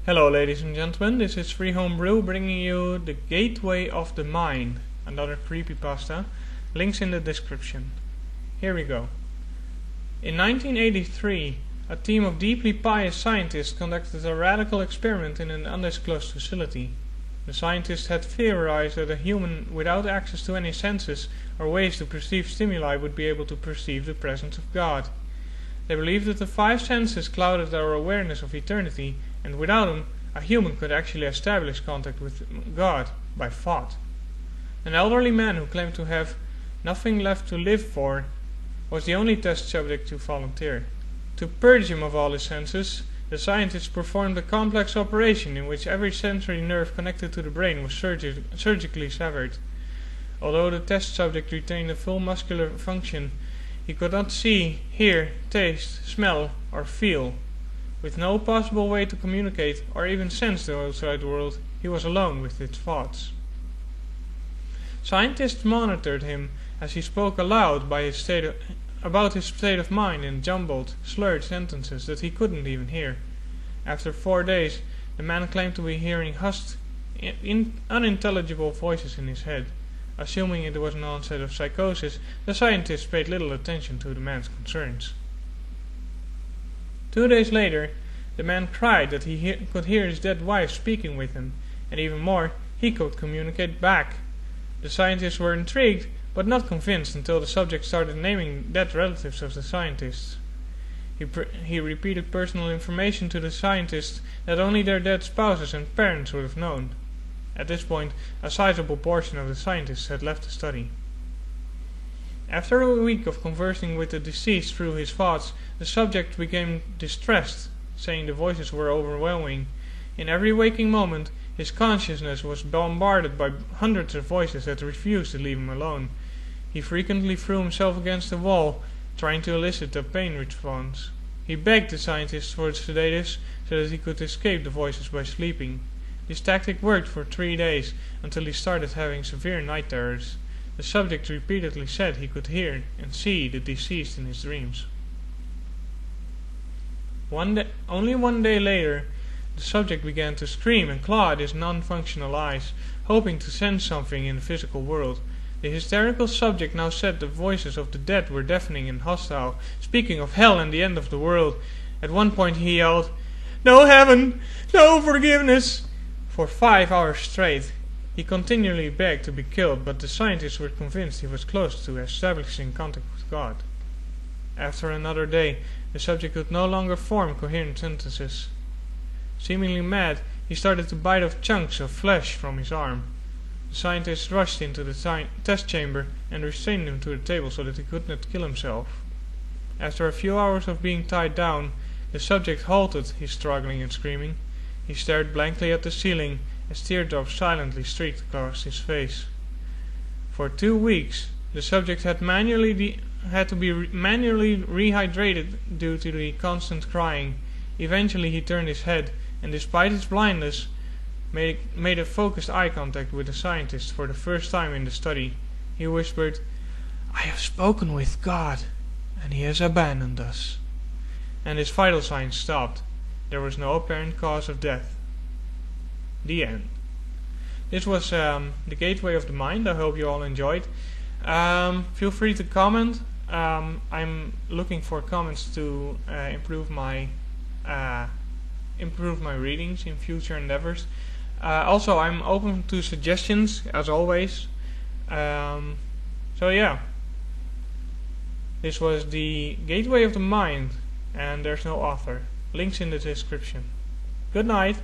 Hello ladies and gentlemen, this is Free Homebrew bringing you The Gateway of the Mind, another creepypasta. Links in the description. Here we go. In 1983, a team of deeply pious scientists conducted a radical experiment in an undisclosed facility. The scientists had theorized that a human without access to any senses or ways to perceive stimuli would be able to perceive the presence of God. They believed that the five senses clouded our awareness of eternity, and without them, a human could actually establish contact with God by thought. An elderly man who claimed to have nothing left to live for was the only test subject to volunteer. To purge him of all his senses, the scientists performed a complex operation in which every sensory nerve connected to the brain was surgically severed. Although the test subject retained a full muscular function, he could not see, hear, taste, smell, or feel. With no possible way to communicate or even sense the outside world, he was alone with his thoughts. Scientists monitored him as he spoke aloud about his state of mind in jumbled, slurred sentences that he couldn't even hear. After 4 days, the man claimed to be hearing hushed, unintelligible voices in his head. Assuming it was an onset of psychosis, the scientists paid little attention to the man's concerns. 2 days later, the man cried that he could hear his dead wife speaking with him, and even more, he could communicate back. The scientists were intrigued, but not convinced until the subject started naming dead relatives of the scientists. He repeated personal information to the scientists that only their dead spouses and parents would have known. At this point, a sizable portion of the scientists had left the study. After a week of conversing with the deceased through his thoughts, the subject became distressed, saying the voices were overwhelming. In every waking moment, his consciousness was bombarded by hundreds of voices that refused to leave him alone. He frequently threw himself against the wall, trying to elicit a pain response. He begged the scientists for sedatives so that he could escape the voices by sleeping. This tactic worked for 3 days, until he started having severe night terrors. The subject repeatedly said he could hear and see the deceased in his dreams. Only 1 day later, the subject began to scream and claw at his non-functional eyes, hoping to sense something in the physical world. The hysterical subject now said the voices of the dead were deafening and hostile, speaking of hell and the end of the world. At one point he yelled, "No heaven! No forgiveness!" For 5 hours straight. He continually begged to be killed, but the scientists were convinced he was close to establishing contact with God. After another day, the subject could no longer form coherent sentences. Seemingly mad, he started to bite off chunks of flesh from his arm. The scientists rushed into the test chamber and restrained him to the table so that he could not kill himself. After a few hours of being tied down, the subject halted his struggling and screaming. He stared blankly at the ceiling as teardrops silently streaked across his face. For 2 weeks, the subject had to be manually rehydrated due to the constant crying. Eventually he turned his head, and despite his blindness, made a focused eye contact with the scientist for the first time in the study. He whispered, "I have spoken with God, and he has abandoned us." And his vital signs stopped. There was no apparent cause of death. The end. This was The Gateway of the Mind. I hope you all enjoyed. Feel free to comment. I'm looking for comments to improve my readings in future endeavors. Also, I'm open to suggestions as always. So yeah, this was The Gateway of the Mind, and there's no author. Links in the description. Good night.